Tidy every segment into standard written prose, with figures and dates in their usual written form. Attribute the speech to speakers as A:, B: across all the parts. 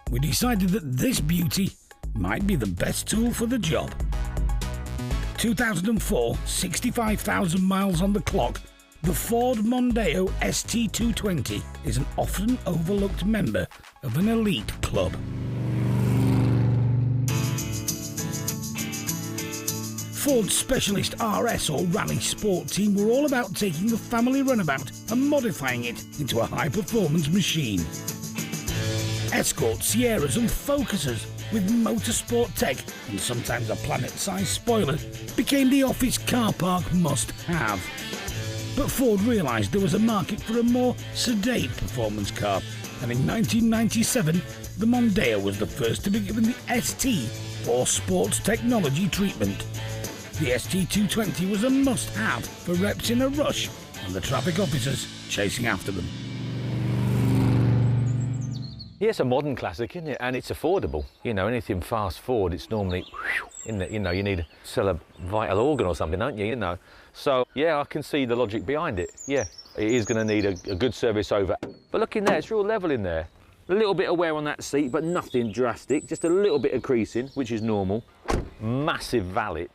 A: we decided that this beauty might be the best tool for the job. 2004, 65,000 miles on the clock, the Ford Mondeo ST220 is an often overlooked member of an elite club. Ford's specialist RS or Rally Sport team were all about taking the family runabout and modifying it into a high-performance machine. Escort, Sierras and Focuses with motorsport tech and sometimes a planet-sized spoiler became the office car park must-have. But Ford realised there was a market for a more sedate performance car, and in 1997 the Mondeo was the first to be given the ST or Sports Technology treatment. The ST220 was a must-have for reps in a rush and the traffic officers chasing after them.
B: Yeah, it's a modern classic, isn't it? And it's affordable. You know, anything fast forward, it's normally, you know, you need to sell a vital organ or something, don't you? You know. So, yeah, I can see the logic behind it. Yeah, it is going to need a good service over. But look in there, it's real level in there. A little bit of wear on that seat, but nothing drastic. Just a little bit of creasing, which is normal. Massive valet,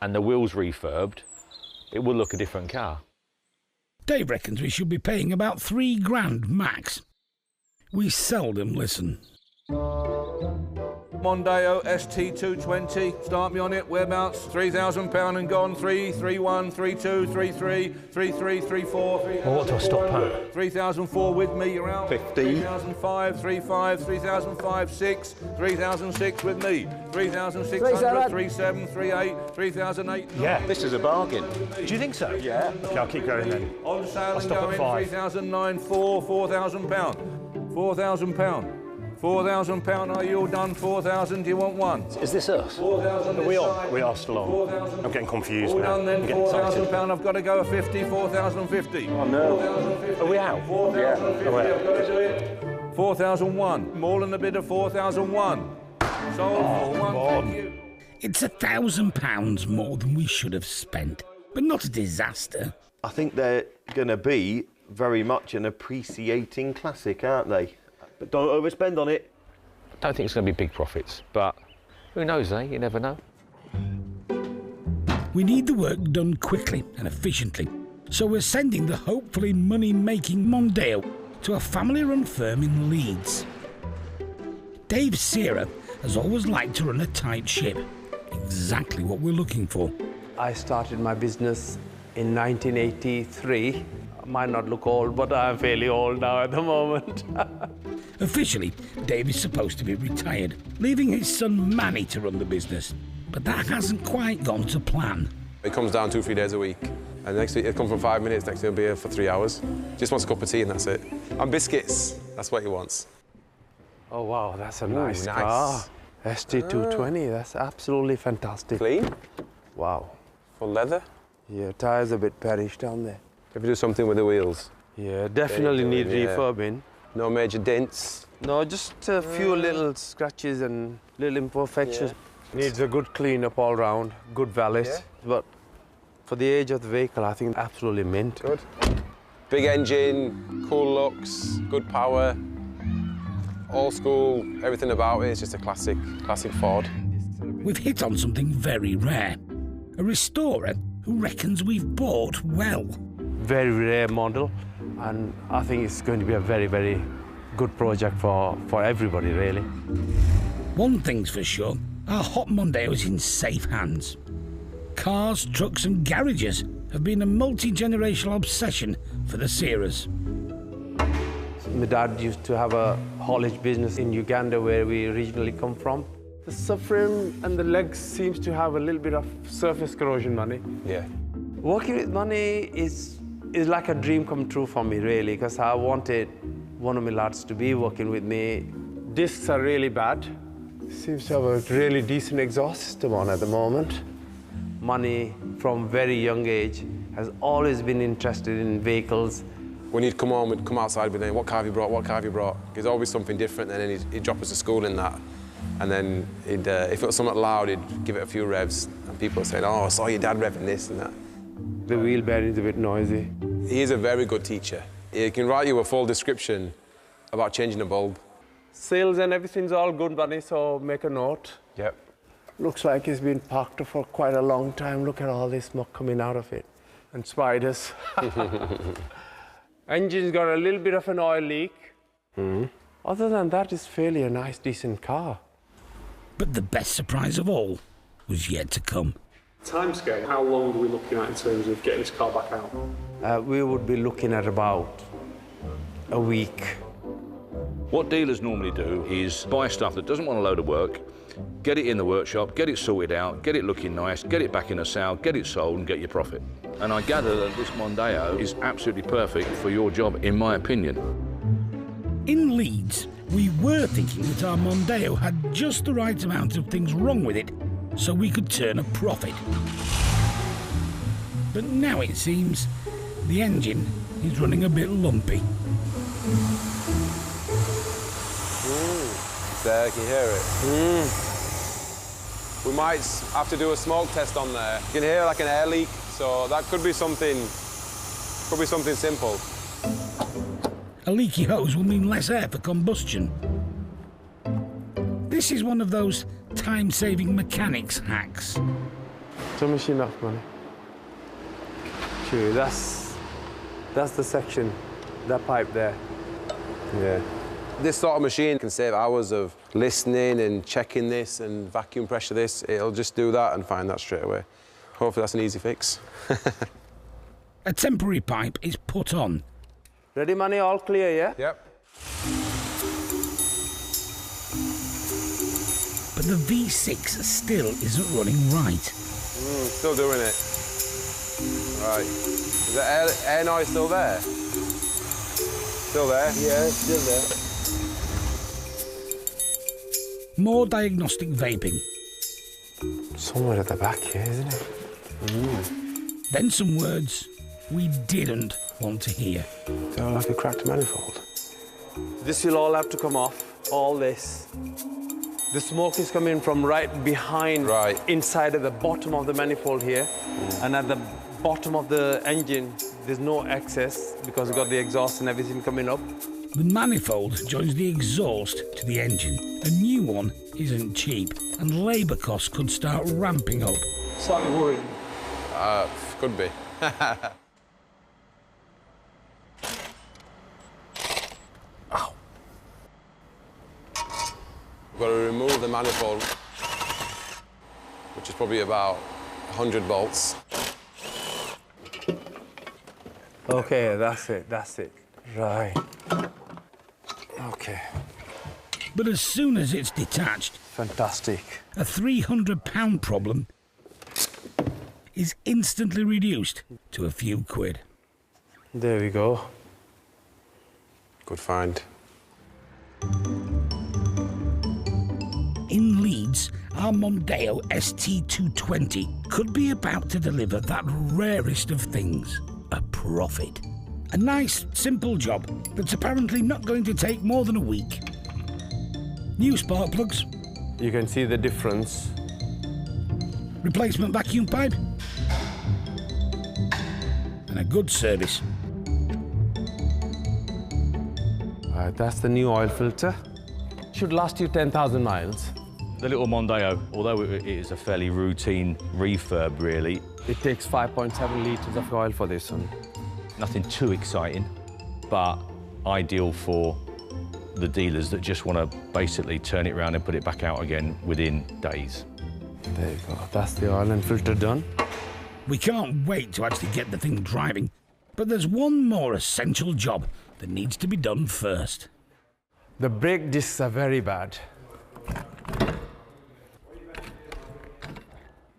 B: and the wheels refurbed. It will look a different car.
A: Dave reckons we should be paying about $3 grand max. We seldom listen.
C: Mondeo ST220, start me on it, whereabouts, £3,000 and gone, 3, 3, 1, 3, 2, 3, 3, 3, 3, 3, 4.
D: Well, what do I stop at?
C: 3,004 with me, you're out.
D: 15.
C: 3,005, 3, 5, 3,005, 6, 3,006 with me. 3,600, 3, 7, 3, 8, 3,008.
D: Yeah.
E: This is a bargain.
D: Do you think so?
E: Yeah.
D: Okay, I'll keep going then.
C: On sale
D: I'll
C: and
D: stop
C: going,
D: at 5.
C: 3,009, 4, £4,000. £4,000. £4,000, are you all done? 4,000, do you want one?
D: Is this us?
C: 4,000
D: We are still on. I'm getting confused
C: all
D: now.
C: done then,
D: I'm getting excited.
C: £4,000, I've got to go at 50, 4,050.
E: Oh, no.
D: Are we out?
C: 4,050,
D: Yeah.
C: I've got to do it. 4,001, more than a bid of 4,00001. Sold for one, thank you.
A: It's £1,000 more than we should have spent, but not a disaster.
E: I think they're going to be very much an appreciating classic, aren't they? But don't overspend on it.
B: I don't think it's going to be big profits, but who knows, eh? You never know.
A: We need the work done quickly and efficiently, so we're sending the hopefully money-making Mondeo to a family-run firm in Leeds. Dave Sierra has always liked to run a tight ship, exactly what we're looking for.
F: I started my business in 1983. Might not look old, but I'm fairly old now at the moment.
A: Officially, Dave is supposed to be retired, leaving his son Manny to run the business. But that hasn't quite gone to plan.
G: He comes down 2 or 3 days a week, and next week he'll come for 5 minutes, next week he'll be here for 3 hours. Just wants a cup of tea and that's it. And biscuits, that's what he wants.
F: Oh, wow, that's a nice car. ST220, that's absolutely fantastic.
G: Clean,
F: Wow.
G: full leather.
F: Yeah, tyres a bit perished down there.
G: If you do something with the wheels.
F: Yeah, definitely need refurbing.
G: No major dents.
F: No, just a few little scratches and little imperfections. Needs a good clean up all round, good valet.
G: Yeah.
F: But for the age of the vehicle, I think absolutely mint.
G: Good. Big engine, cool looks, good power, old school, everything about it. It's just a classic Ford.
A: We've hit on something very rare. A restorer who reckons we've bought well.
F: Very rare model, and I think it's going to be a very, very good project for everybody, really.
A: One thing's for sure, our hot Mondeo is in safe hands. Cars, trucks and garages have been a multi-generational obsession for the Sierras.
F: My dad used to have a haulage business in Uganda, where we originally come from. The subframe and the legs seems to have a little bit of surface corrosion, Manny.
G: Yeah.
F: Working with Manny is like a dream come true for me, really, because I wanted one of my lads to be working with me. Discs are really bad. Seems to have a really decent exhaust system on at the moment. Manny, from very young age, has always been interested in vehicles.
G: When he'd come home, we'd come outside with him, what car have you brought, what car have you brought? There's always something different, and then he'd drop us to school in that. And then if it was something loud, he'd give it a few revs, and people would say, oh, I saw your dad revving this and that.
F: The wheel bearing's a bit noisy.
G: He is a very good teacher. He can write you a full description about changing a bulb.
F: Seals and everything's all good, buddy, so make a note.
D: Yep.
F: Looks like it's been parked for quite a long time. Look at all this smoke coming out of it. And spiders. Engine's got a little bit of an oil leak. Other than that, it's fairly a nice, decent car.
A: But the best surprise of all was yet to come.
H: Timescale, how long are we looking at in terms of getting this car back out?
F: We would be looking at about a week.
C: What dealers normally do is buy stuff that doesn't want a load of work, get it in the workshop, get it sorted out, get it looking nice, get it back in a sale, get it sold and get your profit. And I gather that this Mondeo is absolutely perfect for your job, in my opinion.
A: In Leeds, we were thinking that our Mondeo had just the right amount of things wrong with it so we could turn a profit. But now it seems the engine is running a bit lumpy.
G: There, can you hear it? We might have to do a smoke test on there. You can hear like an air leak, so that could be something simple.
A: A leaky hose will mean less air for combustion. This is one of those time-saving mechanics hacks.
F: So machine off, money. Sure, that's the section, that pipe there.
G: Yeah. This sort of machine can save hours of listening and checking this and vacuum pressure this. It'll just do that and find that straight away. Hopefully that's an easy fix.
A: A temporary pipe is put on.
F: Ready, money? All clear, yeah?
G: Yep.
A: But the V6 still isn't running right.
G: Still doing it. Right. Is the air noise still there? Still there?
F: Yeah, it's still there.
A: More diagnostic vaping.
F: Somewhere at the back here, isn't it?
A: Then some words we didn't want to hear.
F: Sound like a cracked manifold. This will all have to come off, all this. The smoke is coming from right behind, inside at the bottom of the manifold here. And at the bottom of the engine, there's no excess because we've got the exhaust and everything coming up.
A: The manifold joins the exhaust to the engine. A new one isn't cheap, and labour costs could start ramping up.
H: Slightly worrying.
G: Could be. Ow. We've got to remove the manifold, which is probably about 100 bolts.
F: Okay, that's it. Right. Okay.
A: But as soon as it's detached,
F: fantastic.
A: a £300 problem is instantly reduced to a few quid.
F: There we go.
G: Good find.
A: In Leeds, our Mondeo ST220 could be about to deliver that rarest of things, a profit. A nice, simple job that's apparently not going to take more than a week. New spark plugs.
F: You can see the difference.
A: Replacement vacuum pipe. And a good service.
F: Right, that's the new oil filter. Should last you 10,000 miles.
B: The little Mondeo, although it is a fairly routine refurb, really,
F: It takes 5.7 litres of oil for this one.
B: nothing too exciting, but ideal for the dealers that just want to basically turn it around and put it back out again within days.
F: There you go. That's the oil and filter done.
A: We can't wait to actually get the thing driving, but there's one more essential job that needs to be done first.
F: The brake discs are very bad.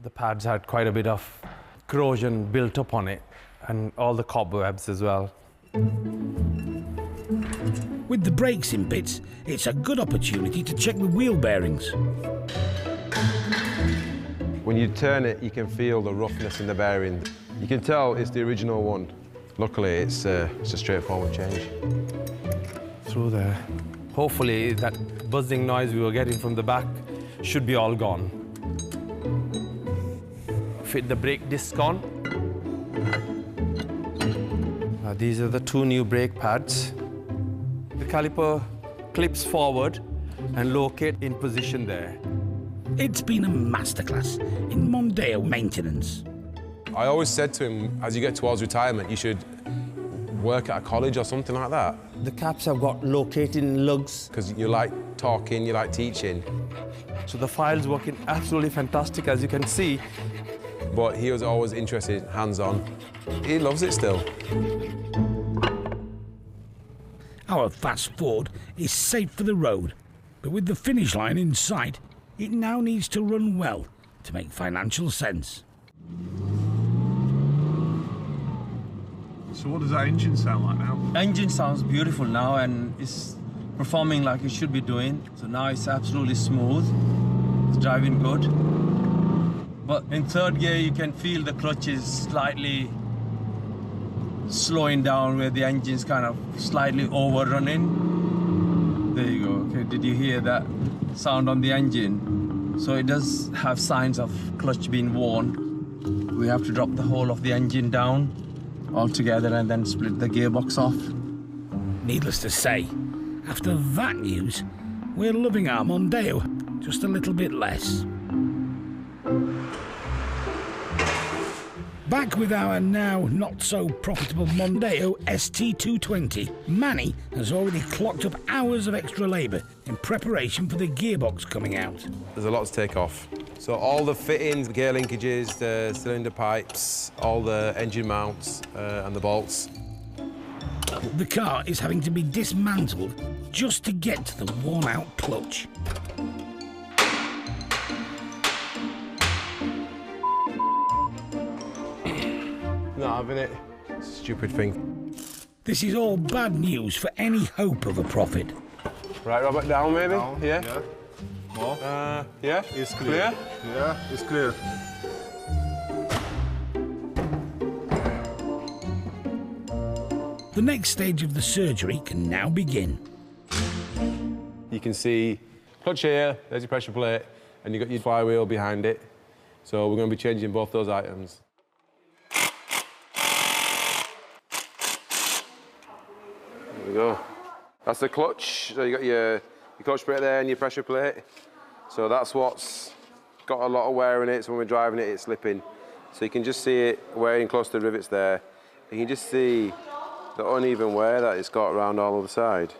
F: The pads had quite a bit of corrosion built up on it, and all the cobwebs as well.
A: With the brakes in bits, it's a good opportunity to check the wheel bearings.
G: When you turn it, you can feel the roughness in the bearing. You can tell it's the original one. Luckily, it's a straightforward change.
F: Through there. Hopefully that buzzing noise we were getting from the back should be all gone. Fit the brake disc on. These are the two new brake pads. The caliper clips forward and locate in position there.
A: It's been a masterclass in Mondeo maintenance.
G: I always said to him, as you get towards retirement, you should work at a college or something like that.
F: The caps have got located in lugs.
G: Because you like talking, you like teaching.
F: So the file's working absolutely fantastic, as you can see.
G: But he was always interested, hands-on. He loves it still.
A: Our fast Ford is safe for the road, but with the finish line in sight, it now needs to run well to make financial sense.
I: So what does that engine sound like now?
J: Engine sounds beautiful now and it's performing like it should be doing. So now it's absolutely smooth. It's driving good. But in third gear you can feel the clutch is slightly slowing down where the engine's kind of slightly overrunning. There you go. Okay, did you hear that sound on the engine? So it does have signs of clutch being worn. We have to drop the whole of the engine down altogether and then split the gearbox off.
A: Needless to say, after that news, we're loving our Mondeo just a little bit less. Back with our now not-so-profitable Mondeo ST220, Manny has already clocked up hours of extra labour in preparation for the gearbox coming out.
G: There's a lot to take off. So all the fittings, the gear linkages, the cylinder pipes, all the engine mounts and the bolts.
A: The car is having to be dismantled just to get to the worn-out clutch.
G: Not having it. It's a stupid thing.
A: This is all bad news for any hope of a profit.
G: Right, Robert, down maybe?
I: Down,
G: Yeah?
I: More?
G: Yeah?
I: It's clear. Yeah, it's clear.
A: The next stage of the surgery can now begin.
G: You can see clutch here, there's your pressure plate, and you've got your flywheel behind it. So we're going to be changing both those items. There we go. That's the clutch. So you got your clutch plate there and your pressure plate. So that's what's got a lot of wear in it. So when we're driving it, it's slipping. So you can just see it wearing close to the rivets there. You can just see the uneven wear that it's got around all of the side.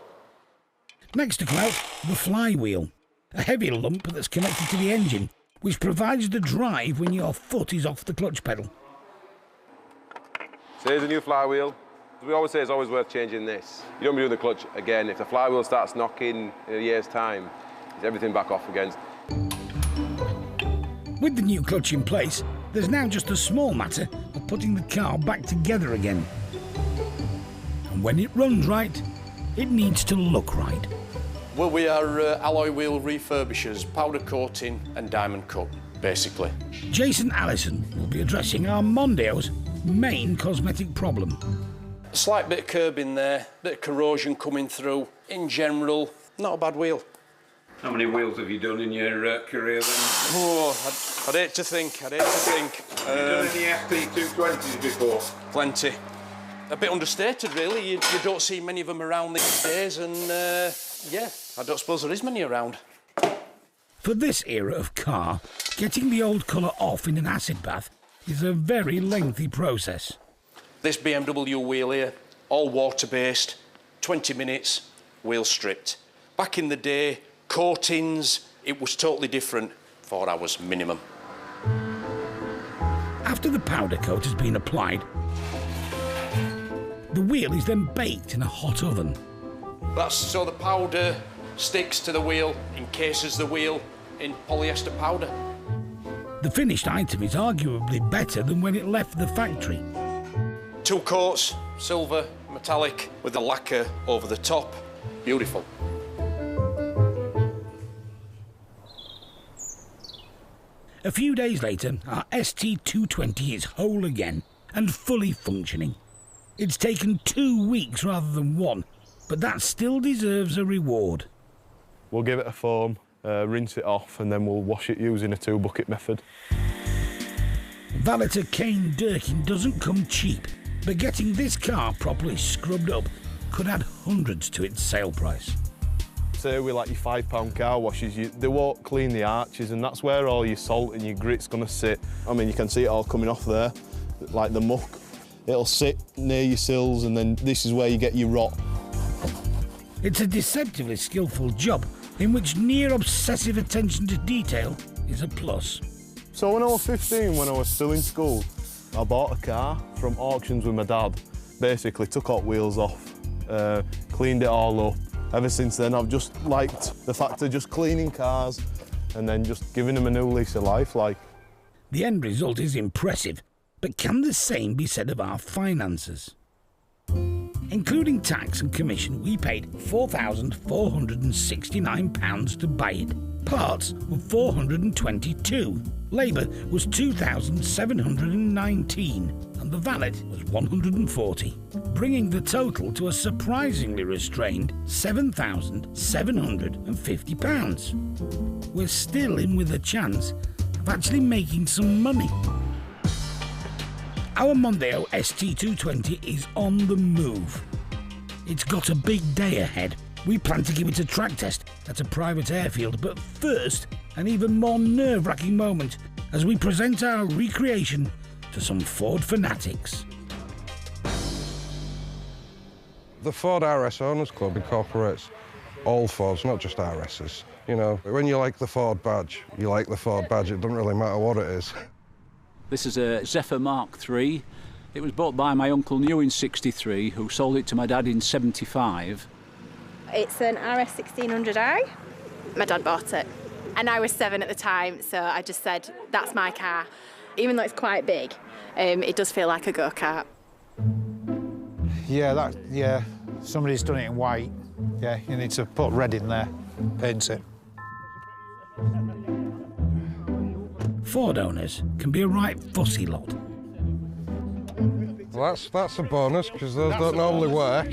A: Next to come out, the flywheel, a heavy lump that's connected to the engine, which provides the drive when your foot is off the clutch pedal.
G: So here's a new flywheel. We always say it's always worth changing this. You don't be doing the clutch again. If the flywheel starts knocking in a year's time, it's everything back off again.
A: With the new clutch in place, there's now just a small matter of putting the car back together again. And when it runs right, it needs to look right.
K: Well, we are alloy wheel refurbishers, powder coating and diamond cut, basically.
A: Jason Allison will be addressing our Mondeo's main cosmetic problem.
K: A slight bit of curb in there, bit of corrosion coming through. In general, not a bad wheel.
I: How many wheels have you done in your career then?
K: Oh, I'd hate to think, Have you
I: done any ST220s before?
K: Plenty. A bit understated, really. You don't see many of them around these days, and yeah, I don't suppose there is many around.
A: For this era of car, getting the old colour off in an acid bath is a very lengthy process.
K: This BMW wheel here, all water-based, 20 minutes, wheel stripped. Back in the day, coatings, it was totally different, 4 hours minimum.
A: After the powder coat has been applied, the wheel is then baked in a hot oven.
K: That's so the powder sticks to the wheel, encases the wheel in polyester powder.
A: The finished item is arguably better than when it left the factory.
K: 2 coats, silver, metallic, with the lacquer over the top. Beautiful.
A: A few days later, our ST220 is whole again and fully functioning. It's taken 2 weeks rather than 1, but that still deserves a reward.
D: We'll give it a foam, rinse it off, and then we'll wash it using a 2-bucket method.
A: Valeter Kane Durkin doesn't come cheap, but getting this car properly scrubbed up could add hundreds to its sale price.
D: Say with like your £5 car washes, they won't clean the arches, and that's where all your salt and your grit's going to sit. I mean, you can see it all coming off there, like the muck. It'll sit near your sills, and then this is where you get your rot.
A: It's a deceptively skillful job in which near obsessive attention to detail is a plus.
D: So when I was 15, when I was still in school, I bought a car from auctions with my dad. Basically took hot wheels off, cleaned it all up. Ever since then, I've just liked the fact of just cleaning cars and then just giving them a new lease of life, like.
A: The end result is impressive, but can the same be said of our finances? Including tax and commission, we paid £4,469 to buy it. Parts were £422. Labour was £2,719, and the valet was £140, bringing the total to a surprisingly restrained £7,750. We're still in with a chance of actually making some money. Our Mondeo ST220 is on the move. It's got a big day ahead. We plan to give it a track test at a private airfield, but first, an even more nerve-wracking moment as we present our recreation to some Ford fanatics.
L: The Ford RS Owners Club incorporates all Fords, not just RSs. You know, when you like the Ford badge, you like the Ford badge. It doesn't really matter what it is.
M: This is a Zephyr Mark III. It was bought by my uncle new in '63, who sold it to my dad in '75.
N: It's an RS 1600i. My dad bought it, and I was 7 at the time, so I just said, that's my car. Even though it's quite big, it does feel like a go-kart.
O: Yeah, somebody's done it in white. Yeah, you need to put red in there, paint it.
A: Ford owners can be a right fussy lot.
L: Well, that's a bonus, because those don't normally work.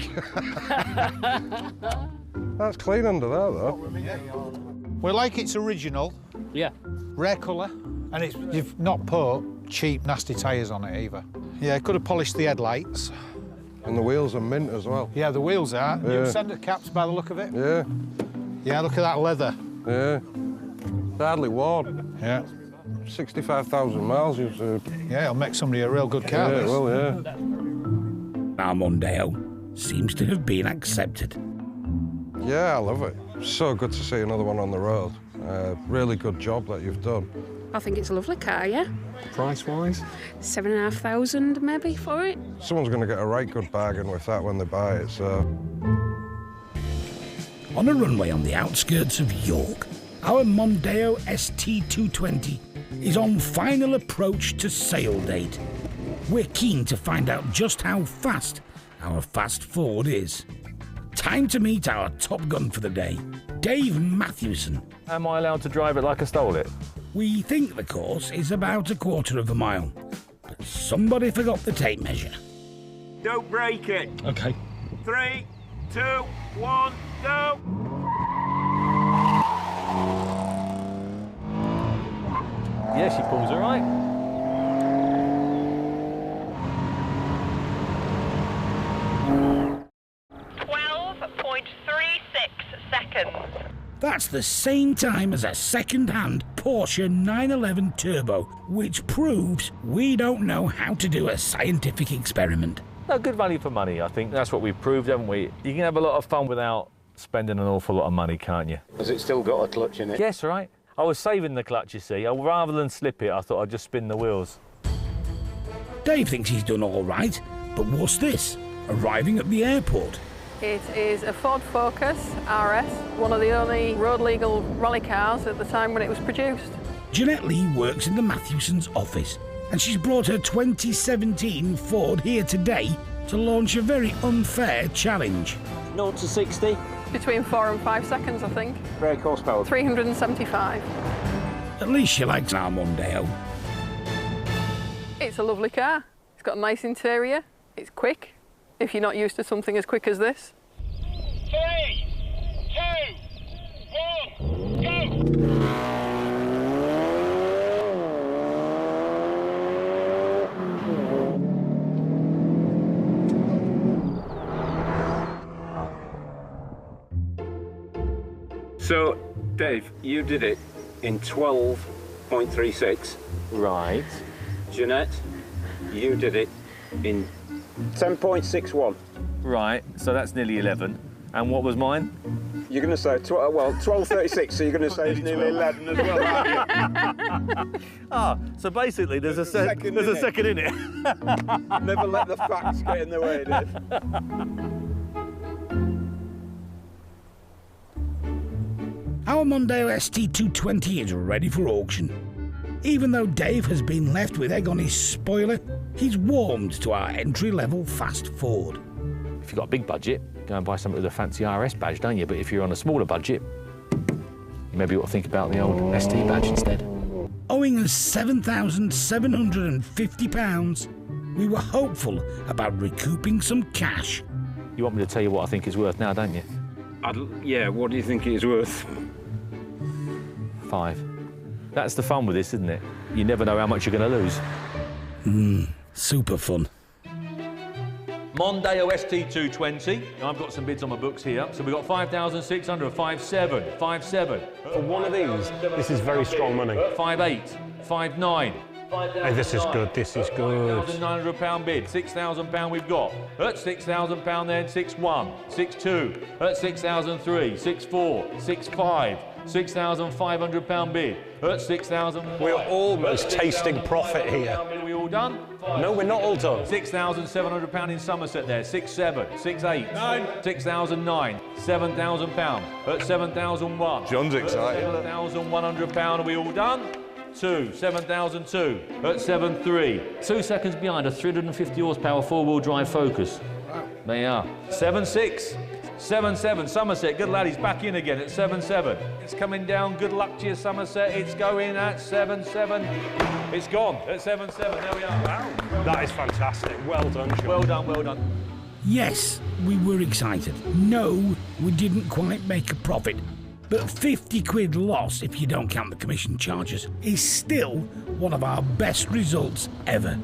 L: That's clean under there, though.
O: We like it's original.
M: Yeah.
O: Rare colour, and you've not put cheap, nasty tyres on it either. Yeah, could have polished the headlights.
L: And the wheels are mint as well.
O: Yeah, the wheels are.
L: Yeah.
O: New centre caps by the look of it.
L: Yeah.
O: Yeah, look at that leather.
L: Yeah. Hardly worn.
O: Yeah.
L: 65,000 miles you've served.
O: Yeah, it'll make somebody a real good car.
L: Yeah, it will, yeah.
A: Our Mondeo seems to have been accepted.
L: Yeah, I love it. So good to see another one on the road. Really good job that you've done.
P: I think it's a lovely car, yeah.
L: Price-wise?
P: 7,500 maybe for it.
L: Someone's going to get a right good bargain with that when they buy it, so.
A: On a runway on the outskirts of York, our Mondeo ST220 is on final approach to sale date. We're keen to find out just how fast our fast Ford is. Time to meet our top gun for the day, Dave Matthewson.
B: Am I allowed to drive it like I stole it?
A: We think the course is about a quarter of a mile, but somebody forgot the tape measure.
Q: Don't break it.
B: OK.
Q: 3, 2, 1, go!
B: Yeah, she pulls all right.
A: That's the same time as a second-hand Porsche 911 Turbo, which proves we don't know how to do a scientific experiment.
B: No, good value for money, I think. That's what we've proved, haven't we? You can have a lot of fun without spending an awful lot of money, can't you?
R: Has it still got a clutch in it?
B: Yes, right. I was saving the clutch, you see. Rather than slip it, I thought I'd just spin the wheels.
A: Dave thinks he's done all right, but what's this? Arriving at the airport.
S: It is a Ford Focus RS, one of the only road-legal rally cars at the time when it was produced.
A: Jeanette Lee works in the Matthewson's office, and she's brought her 2017 Ford here today to launch a very unfair challenge.
R: 0 to 60?
S: Between 4 and 5 seconds, I think.
R: Brake horsepower?
S: 375.
A: At least she likes our Mondeo.
S: It's a lovely car. It's got a nice interior. It's quick, if you're not used to something as quick as this.
Q: 3, 2, 1, go!
R: So, Dave, you did it in 12.36.
T: Right.
R: Jeanette, you did it in 10.61.
B: Right, so that's nearly 11. And what was mine?
R: You're going to say, 12.36, so you're going to say it's nearly 11 as well, aren't you?
B: Ah, so basically there's a second in it.
R: Never let the facts get in the way, Dave.
A: Our Mondeo ST220 is ready for auction. Even though Dave has been left with egg on his spoiler, he's warmed to our entry-level fast Ford.
B: If you've got a big budget, go and buy something with a fancy RS badge, don't you? But if you're on a smaller budget, maybe you ought to think about the old ST badge instead.
A: Owing us £7,750, we were hopeful about recouping some cash.
B: You want me to tell you what I think it's worth now, don't you?
R: Yeah, what do you think it is worth?
B: 5. That's the fun with this, isn't it? You never know how much you're going to lose.
A: Super fun.
B: Mondeo ST220. I've got some bids on my books here. So we've got 5,600, 5.7, 5.7.
U: For one of these, this is very strong money.
B: 5.8, 5.9.
U: Hey, this is good, this is good.
B: £900 bid, £6,000 we've got. At £6,000 then, 6.1, 6.2, at 6,003, 6.4, 6.5, £6,500 bid. At 6,000.
U: We're almost tasting profit here.
B: Are we all done?
U: No, we're not all done.
B: £6,700 in Somerset there, 6.7, 6.8, 6,009, £7,000. At 7,001.
D: John's excited.
B: £7,100. Are we all done? 7,002 at 7.3. 2 seconds behind a 350 horsepower four-wheel drive Focus. There you are. 7.6, 7.7. Somerset, good lad, he's back in again at 7.7. It's coming down, good luck to you, Somerset. It's going at 7.7. It's gone at 7.7. There we are. Wow.
U: That is fantastic. Well done, John.
B: Well done, well done.
A: Yes, we were excited. No, we didn't quite make a profit. But 50 quid loss, if you don't count the commission charges, is still one of our best results ever.